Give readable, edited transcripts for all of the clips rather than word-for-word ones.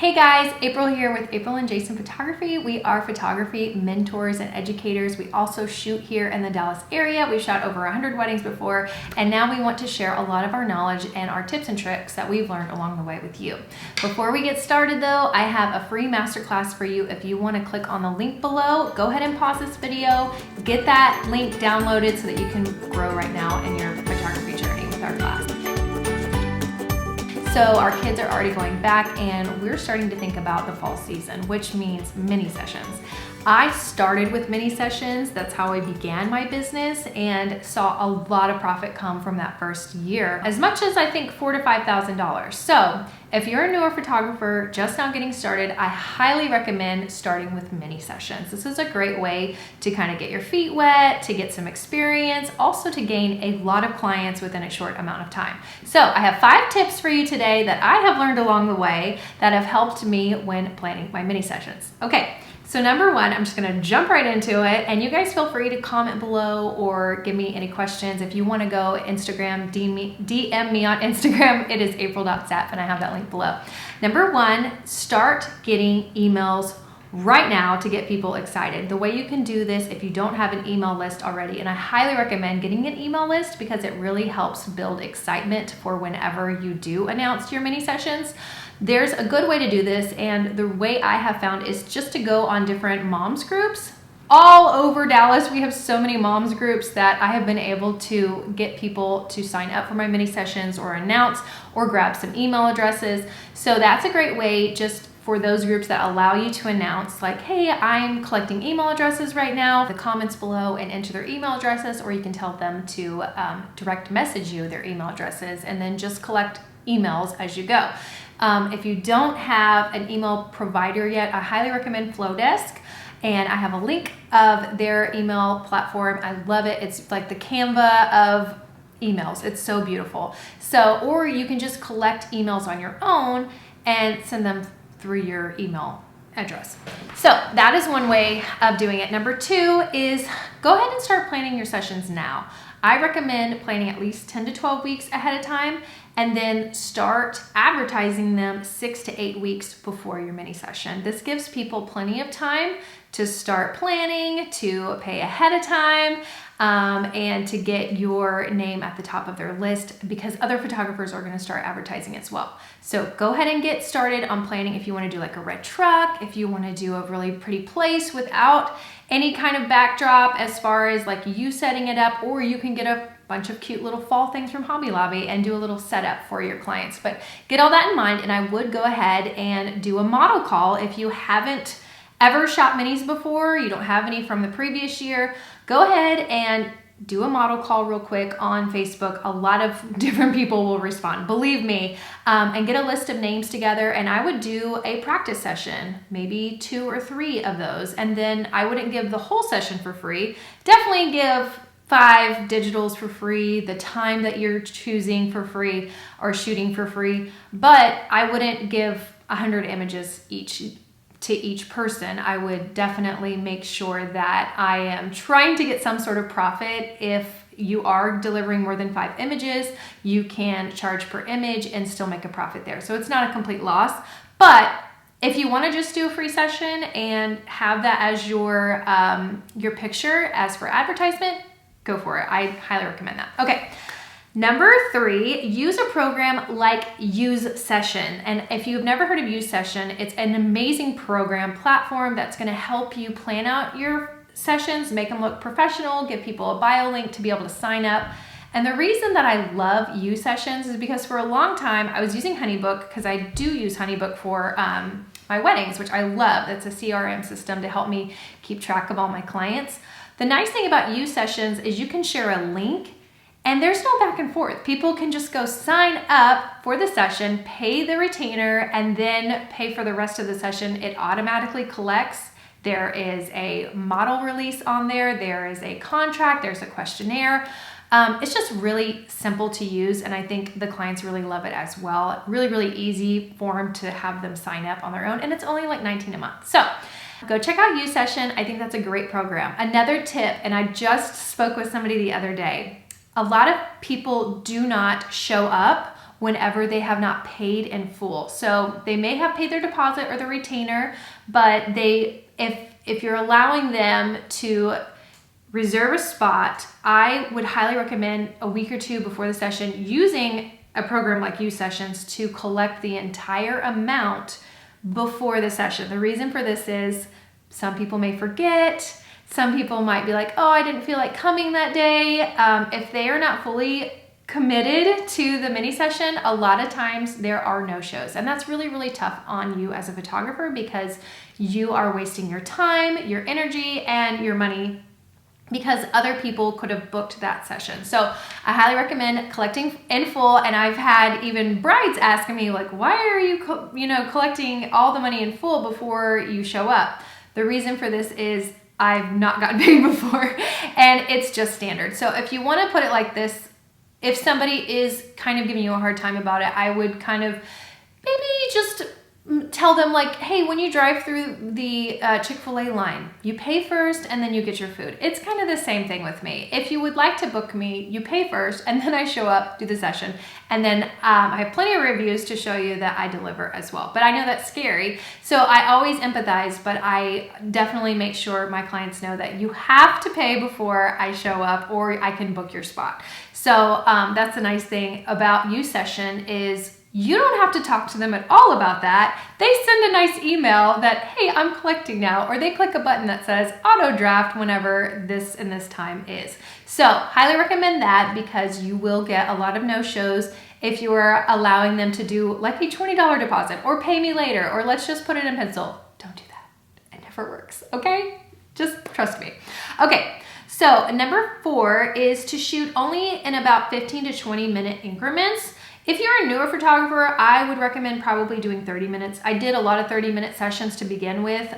Hey guys, April here with April and Jason Photography. We are photography mentors and educators. We also shoot here in the Dallas area. We've shot over 100 weddings before, and now we want to share a lot of our knowledge and our tips and tricks that we've learned along the way with you. Before we get started though, I have a free masterclass for you. If you want to click on the link below, go ahead and pause this video, get that link downloaded so that you can grow right now in your photography journey with our class. So our kids are already going back and we're starting to think about the fall season, which means mini sessions. I started with mini sessions. That's how I began my business and saw a lot of profit come from that first year, as much as I think $4,000 to $5,000. So if you're a newer photographer just now getting started, I highly recommend starting with mini sessions. This is a great way to kind of get your feet wet, to get some experience, also to gain a lot of clients within a short amount of time. So I have 5 tips for you today that I have learned along the way that have helped me when planning my mini sessions. Okay. So number 1, I'm just gonna jump right into it, and you guys feel free to comment below or give me any questions. If you wanna go Instagram, DM me on Instagram, it is april.zap, and I have that link below. Number 1, start getting emails right now to get people excited. The way you can do this if you don't have an email list already, and I highly recommend getting an email list because it really helps build excitement for whenever you do announce your mini sessions. There's a good way to do this, and the way I have found is just to go on different moms groups. All over Dallas, we have so many moms groups that I have been able to get people to sign up for my mini sessions or announce or grab some email addresses. So that's a great way just for those groups that allow you to announce like, hey, I'm collecting email addresses right now, the comments below, and enter their email addresses, or you can tell them to direct message you their email addresses and then just collect emails as you go. If you don't have an email provider yet, I highly recommend Flowdesk, and I have a link of their email platform. I love it. It's like the Canva of emails. It's so beautiful. So, or you can just collect emails on your own and send them through your email address. So that is one way of doing it. Number 2 is go ahead and start planning your sessions now. I recommend planning at least 10 to 12 weeks ahead of time, and then start advertising them 6 to 8 weeks before your mini session. This gives people plenty of time to start planning, to pay ahead of time, and to get your name at the top of their list, because other photographers are going to start advertising as well. So go ahead and get started on planning. If you want to do like a red truck, if you want to do a really pretty place without any kind of backdrop as far as like you setting it up, or you can get a bunch of cute little fall things from Hobby Lobby and do a little setup for your clients. But get all that in mind, and I would go ahead and do a model call. If you haven't ever shot minis before, you don't have any from the previous year, go ahead and do a model call real quick on Facebook. A lot of different people will respond, believe me, and get a list of names together. And I would do a practice session, maybe 2 or 3 of those. And then I wouldn't give the whole session for free. Definitely give 5 digitals for free, the time that you're choosing for free or shooting for free, but I wouldn't give 100 images to each person. I would definitely make sure that I am trying to get some sort of profit. If you are delivering more than 5 images, you can charge per image and still make a profit there. So it's not a complete loss, but if you want to just do a free session and have that as your picture as for advertisement, go for it. I highly recommend that. Okay. Number 3, use a program like UseSession. And if you've never heard of UseSession, it's an amazing program platform that's going to help you plan out your sessions, make them look professional, give people a bio link to be able to sign up. And the reason that I love UseSessions is because for a long time I was using Honeybook, because I do use Honeybook for my weddings, which I love. That's a CRM system to help me keep track of all my clients. The nice thing about UseSessions is you can share a link, and there's no back and forth. People can just go sign up for the session, pay the retainer, and then pay for the rest of the session. It automatically collects. There is a model release on there. There is a contract. There's a questionnaire. It's just really simple to use, and I think the clients really love it as well. Really, really easy form to have them sign up on their own, and it's only like $19 a month. So go check out UseSession. I think that's a great program. Another tip, and I just spoke with somebody the other day, a lot of people do not show up whenever they have not paid in full. So they may have paid their deposit or the retainer, but if you're allowing them to reserve a spot, I would highly recommend a week or two before the session using a program like UseSessions to collect the entire amount before the session. The reason for this is some people may forget. Some people might be like, oh, I didn't feel like coming that day. If they are not fully committed to the mini session, a lot of times there are no-shows. And that's really, really tough on you as a photographer because you are wasting your time, your energy, and your money because other people could have booked that session. So I highly recommend collecting in full. And I've had even brides asking me like, why are you, collecting all the money in full before you show up? The reason for this is I've not gotten paid before and it's just standard. So if you want to put it like this, if somebody is kind of giving you a hard time about it, I would kind of maybe just tell them like, hey, when you drive through the Chick-fil-A line, you pay first and then you get your food. It's kind of the same thing with me. If you would like to book me, you pay first and then I show up, do the session. And then I have plenty of reviews to show you that I deliver as well. But I know that's scary. So I always empathize, but I definitely make sure my clients know that you have to pay before I show up or I can book your spot. So that's the nice thing about UseSession is you don't have to talk to them at all about that. They send a nice email that, hey, I'm collecting now, or they click a button that says auto draft whenever this and this time is. So highly recommend that because you will get a lot of no-shows if you are allowing them to do like a $20 deposit or pay me later, or let's just put it in pencil. Don't do that. It never works, okay? Just trust me. Okay. So number 4 is to shoot only in about 15 to 20 minute increments. If you're a newer photographer, I would recommend probably doing 30 minutes. I did a lot of 30-minute sessions to begin with.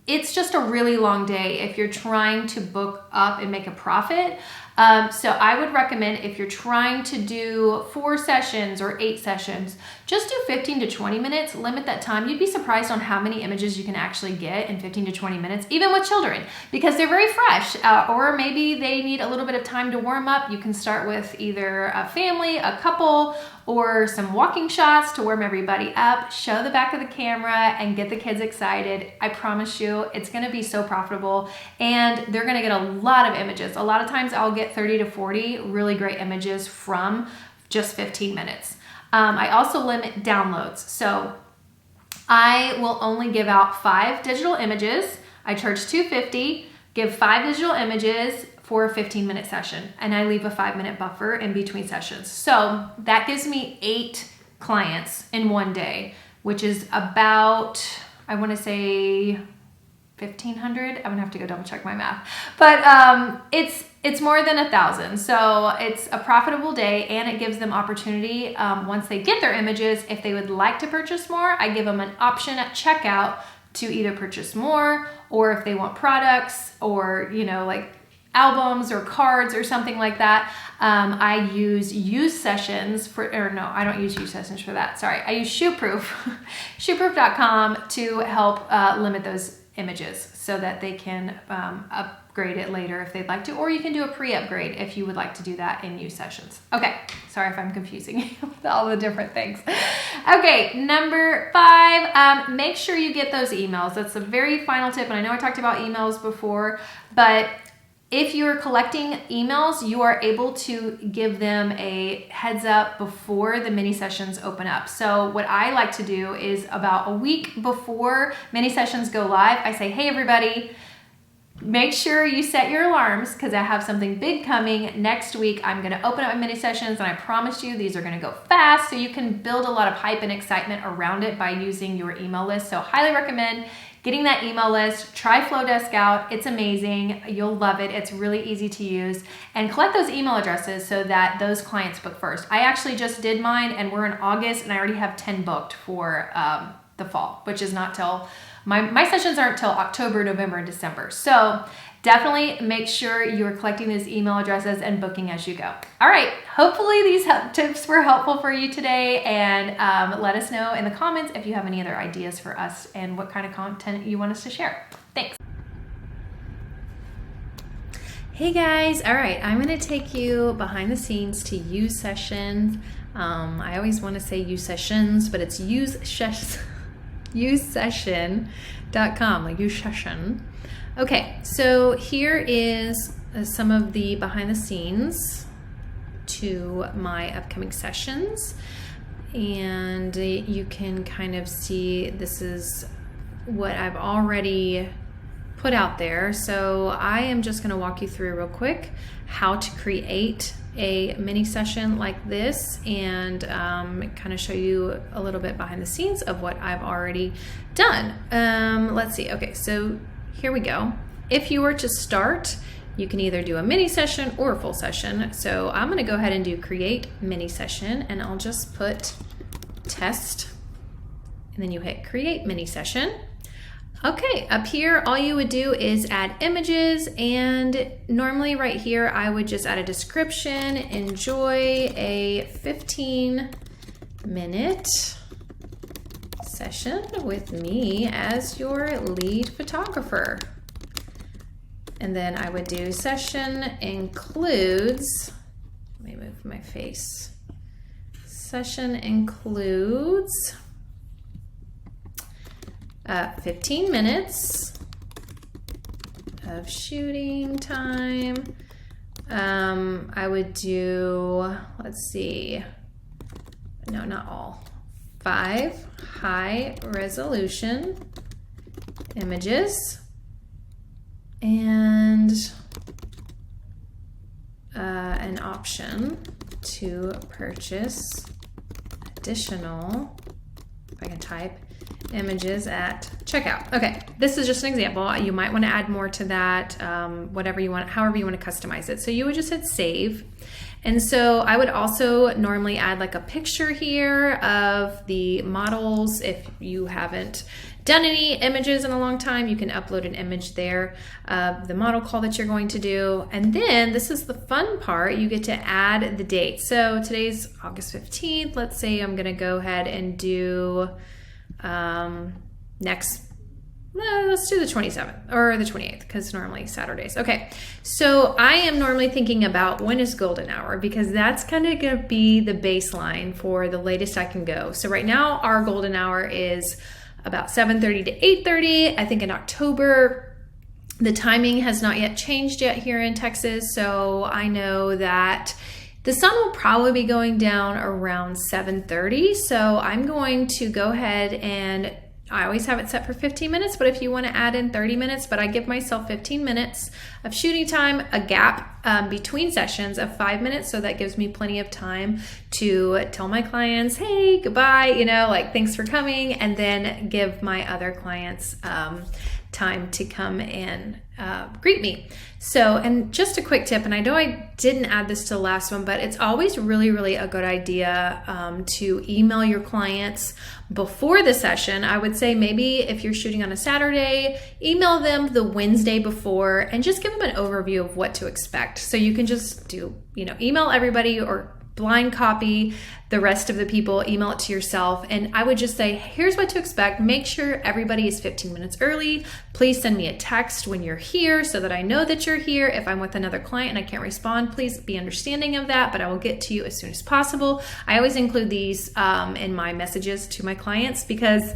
It's just a really long day if you're trying to book up and make a profit. So I would recommend if you're trying to do 4 sessions or 8 sessions, just do 15 to 20 minutes, limit that time. You'd be surprised on how many images you can actually get in 15 to 20 minutes, even with children, because they're very fresh, or maybe they need a little bit of time to warm up. You can start with either a family, a couple, or some walking shots to warm everybody up, show the back of the camera and get the kids excited. I promise you, it's gonna be so profitable and they're gonna get a lot of images. A lot of times I'll get 30 to 40 really great images from just 15 minutes. I also limit downloads. So I will only give out 5 digital images. I charge $250, give 5 digital images for a 15-minute session, and I leave a 5-minute buffer in between sessions. So that gives me 8 clients in one day, which is about, I wanna say 1,500. I'm gonna have to go double check my math, but it's more than 1,000. So it's a profitable day and it gives them opportunity once they get their images. If they would like to purchase more, I give them an option at checkout to either purchase more, or if they want products or, like albums or cards or something like that. I use UseSessions I don't use UseSessions for that. Sorry, I use ShootProof, shootproof.com to help limit those images so that they can upgrade it later if they'd like to, or you can do a pre-upgrade if you would like to do that in UseSessions. Okay, sorry if I'm confusing you with all the different things. Okay, number 5, make sure you get those emails. That's the very final tip, and I know I talked about emails before, but if you're collecting emails, you are able to give them a heads up before the mini sessions open up. So what I like to do is about a week before mini sessions go live, I say, hey everybody, make sure you set your alarms because I have something big coming next week. I'm gonna open up my mini sessions and I promise you these are gonna go fast, so you can build a lot of hype and excitement around it by using your email list. So highly recommend getting that email list. Try Flowdesk out. It's amazing. You'll love it. It's really easy to use. And collect those email addresses so that those clients book first. I actually just did mine and we're in August and I already have 10 booked for the fall, which is not till, my sessions aren't till October, November, and December. So definitely make sure you're collecting these email addresses and booking as you go. All right, hopefully these tips were helpful for you today, and let us know in the comments if you have any other ideas for us and what kind of content you want us to share. Thanks. Hey guys, all right, I'm gonna take you behind the scenes to UseSessions. I always want to say UseSessions, but it's UseSession.com, like UseSession. Okay, so here is some of the behind the scenes to my upcoming sessions. And you can kind of see this is what I've already put out there. So I am just going to walk you through real quick how to create a mini session like this, and kind of show you a little bit behind the scenes of what I've already done. Let's see. Okay, so here we go. If you were to start, you can either do a mini session or a full session. So I'm going to go ahead and do create mini session, and I'll just put test, and then you hit create mini session. Okay, up here, all you would do is add images, and normally right here, I would just add a description. Enjoy a 15-minute session with me as your lead photographer. And then I would do session includes, let me move my face. Session includes 15 minutes of shooting time. I would do, let's see, no, not all. 5 high resolution images, and an option to purchase additional, if I can type, images at checkout. Okay, this is just an example. You might want to add more to that, whatever you want, however you want to customize it. So you would just hit save. And so I would also normally add like a picture here of the models. If you haven't done any images in a long time, you can upload an image there of the model call that you're going to do. And then this is the fun part, you get to add the date. So today's August 15th. Let's say I'm gonna go ahead and do let's do the 27th or the 28th, because normally Saturdays. Okay, so I am normally thinking about when is golden hour, because that's kind of going to be the baseline for the latest I can go. So right now our golden hour is about 7:30 to 8:30. I think in October, the timing has not yet changed yet here in Texas. So I know that the sun will probably be going down around 7:30. So I'm going to go ahead, and I always have it set for 15 minutes, but if you want to add in 30 minutes, but I give myself 15 minutes of shooting time, a gap between sessions of 5 minutes. So that gives me plenty of time to tell my clients, hey, goodbye, like thanks for coming, and then give my other clients time to come and greet me. So, and just a quick tip, and I know I didn't add this to the last one, but it's always really, really a good idea to email your clients before the session. I would say maybe if you're shooting on a Saturday, email them the Wednesday before and just give them an overview of what to expect. So you can just do, email everybody or blind copy the rest of the people, email it to yourself. And I would just say, here's what to expect. Make sure everybody is 15 minutes early. Please send me a text when you're here so that I know that you're here. If I'm with another client and I can't respond, please be understanding of that, but I will get to you as soon as possible. I always include these in my messages to my clients, because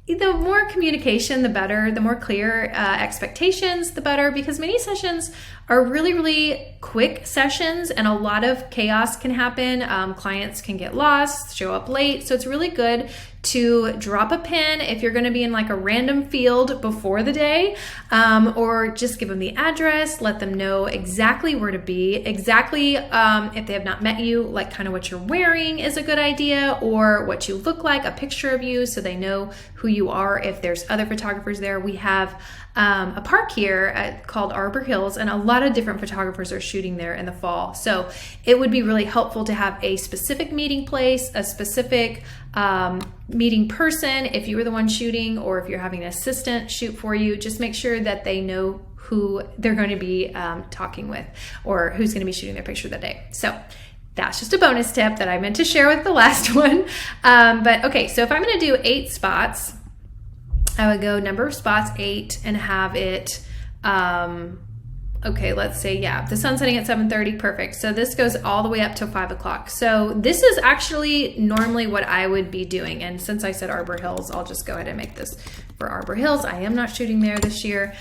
the more communication, the better, the more clear expectations, the better, because mini sessions are really, really quick sessions and a lot of chaos can happen. Clients can get lost, show up late. So it's really good to drop a pin if you're going to be in like a random field before the day, or just give them the address, let them know exactly where to be, exactly if they have not met you, like kind of what you're wearing is a good idea, or what you look like, a picture of you so they know who you are. If there's other photographers there, we have a park here called Arbor Hills, and a lot of different photographers are shooting there in the fall. So it would be really helpful to have a specific meeting place, a specific meeting person. If you were the one shooting, or if you're having an assistant shoot for you, just make sure that they know who they're going to be talking with, or who's going to be shooting their picture that day. So that's just a bonus tip that I meant to share with the last one. But okay, so if I'm going to do 8 spots, I would go number of spots 8 and have it okay, let's say, yeah, the sun's setting at 7:30, perfect. So this goes all the way up to 5 o'clock. So this is actually normally what I would be doing. And since I said Arbor Hills, I'll just go ahead and make this for Arbor Hills. I am not shooting there this year.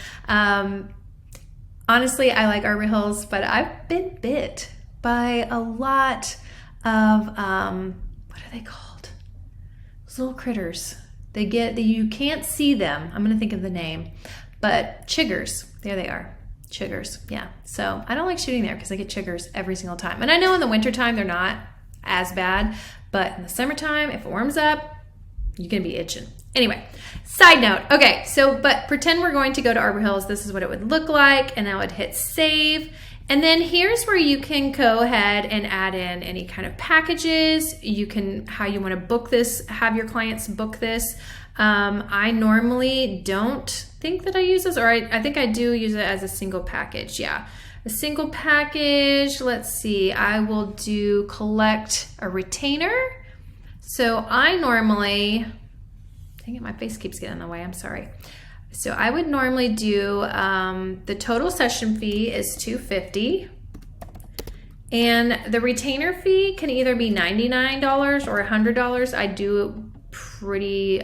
Honestly, I like Arbor Hills, but I've been bit by a lot of, what are they called? Those little critters. You can't see them. I'm gonna think of the name, but chiggers, there they are. Chiggers, yeah. So I don't like shooting there because I get chiggers every single time. And I know in the wintertime they're not as bad, but in the summertime, if it warms up, you're gonna be itching. Anyway, side note. Okay, so but pretend we're going to go to Arbor Hills. This is what it would look like, and I would hit save. And then here's where you can go ahead and add in any kind of packages. You can, how you want to book this, have your clients book this. I normally don't think that I use this, or I think I do use it as a single package. Yeah, a single package. Let's see, I will do collect a retainer. So I normally, dang it, my face keeps getting in the way, I'm sorry. So I would normally do, the total session fee is $250. And the retainer fee can either be $99 or $100. I do pretty,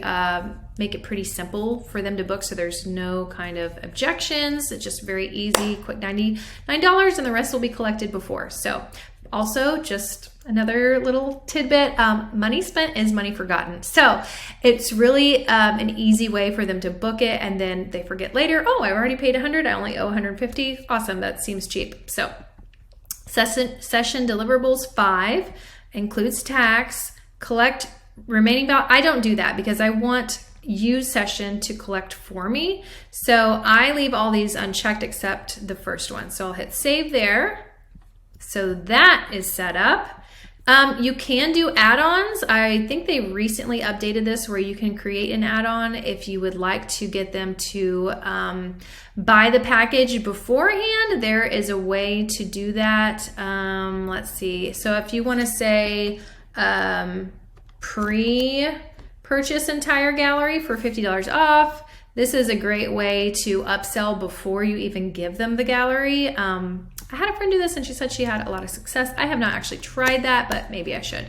make it pretty simple for them to book, so there's no kind of objections. It's just very easy, quick $99, and the rest will be collected before. So also, just another little tidbit, money spent is money forgotten. So it's really an easy way for them to book it, and then they forget later, oh, I already paid $100, I only owe $150. Awesome, that seems cheap. So session deliverables 5 includes tax, collect remaining balance. I don't do that because I want UseSession to collect for me. So I leave all these unchecked except the first one. So I'll hit save there. So that is set up. You can do add-ons. I think they recently updated this where you can create an add-on if you would like to get them to buy the package beforehand. There is a way to do that. Let's see. So if you want to say pre-purchase entire gallery for $50 off, this is a great way to upsell before you even give them the gallery. I had a friend do this and she said she had a lot of success. I have not actually tried that, but maybe I should.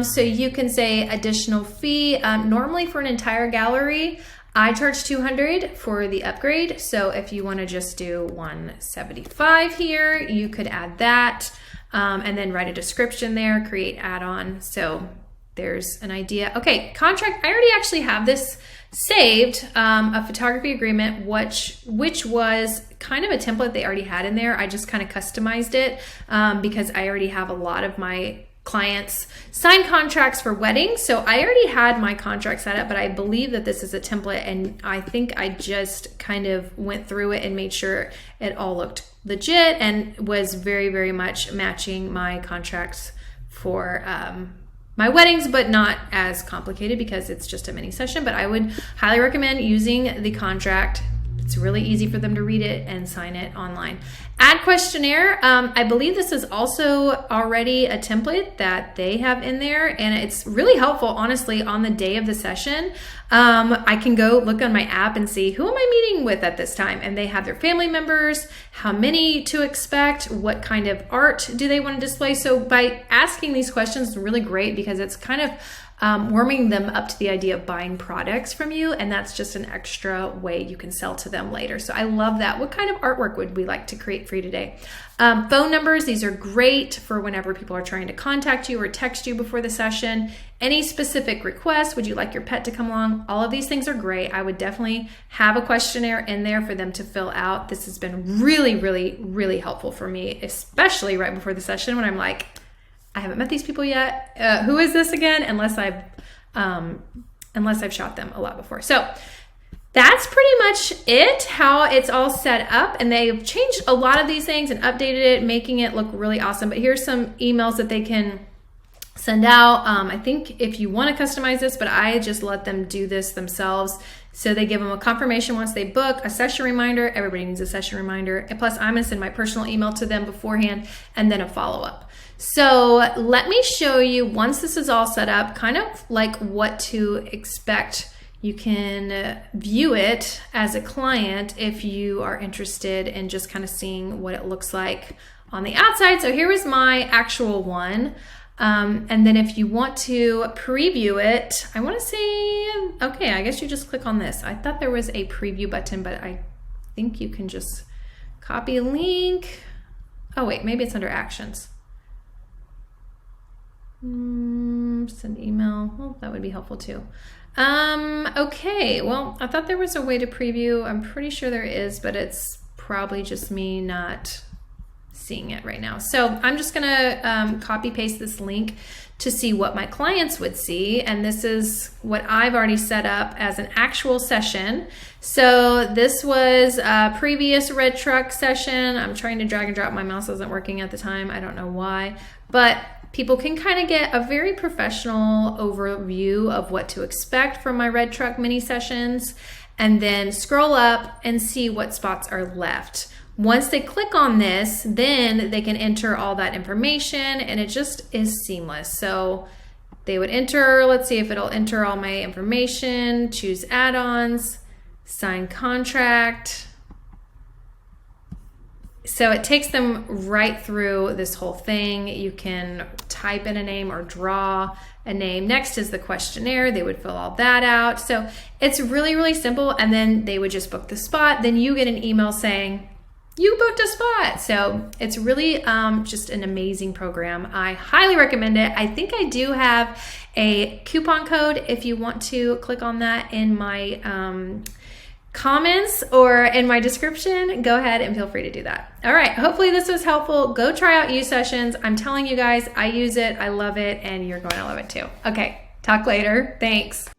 So you can say additional fee. Normally for an entire gallery, I charge $200 for the upgrade. So if you want to just do $175 here, you could add that and then write a description there, create add-on. So there's an idea. Okay, contract. I already actually have this saved, a photography agreement, which was kind of a template they already had in there. I just kind of customized it because I already have a lot of my clients sign contracts for weddings. So I already had my contract set up, but I believe that this is a template, and I think I just kind of went through it and made sure it all looked legit and was very, very much matching my contracts for my weddings, but not as complicated because it's just a mini session. But I would highly recommend using the contract. It's really easy for them to read it and sign it online. Add questionnaire. I believe this is also already a template that they have in there, and it's really helpful, honestly, on the day of the session. I can go look on my app and see who am I meeting with at this time, and they have their family members, how many to expect, what kind of art do they want to display. So by asking these questions is really great because it's kind of warming them up to the idea of buying products from you, and that's just an extra way you can sell to them later. So I love that. What kind of artwork would we like to create for you today? Phone numbers, these are great for whenever people are trying to contact you or text you before the session. Any specific requests, would you like your pet to come along? All of these things are great. I would definitely have a questionnaire in there for them to fill out. This has been really, really, really helpful for me, especially right before the session when I'm like, I haven't met these people yet. Who is this again? Unless I've shot them a lot before. So that's pretty much it, how it's all set up. And they've changed a lot of these things and updated it, making it look really awesome. But here's some emails that they can send out. I think if you want to customize this, but I just let them do this themselves. So they give them a confirmation once they book, a session reminder. Everybody needs a session reminder. And plus, I'm going to send my personal email to them beforehand and then a follow-up. So let me show you, once this is all set up, kind of like what to expect you can view it as a client if you are interested in just kind of seeing what it looks like on the outside. So here is my actual one. And then if you want to preview it, I want to say, okay, I guess you just click on this. I thought there was a preview button, but I think you can just copy a link. Oh wait, maybe it's under actions. Send email. Well, that would be helpful too. Okay, well, I thought there was a way to preview. I'm pretty sure there is, but it's probably just me not seeing it right now. So I'm just gonna copy paste this link to see what my clients would see. And this is what I've already set up as an actual session. So this was a previous red truck session. I'm trying to drag and drop. My mouse wasn't working at the time. I don't know why, but people can kind of get a very professional overview of what to expect from my red truck mini sessions, and then scroll up and see what spots are left. Once they click on this, then they can enter all that information, and it just is seamless. So they would enter, let's see if it'll enter all my information, choose add-ons, sign contract. So it takes them right through this whole thing. You can type in a name or draw a name. Next is the questionnaire. They would fill all that out. So it's really, really simple. And then they would just book the spot. Then you get an email saying, you booked a spot. So it's really just an amazing program. I highly recommend it. I think I do have a coupon code if you want to click on that in my comments or in my description. Go ahead and feel free to do that. All right, hopefully this was helpful. Go try out UseSessions. I'm telling you guys, I use it, I love it, and you're going to love it too. Okay, talk later. Thanks.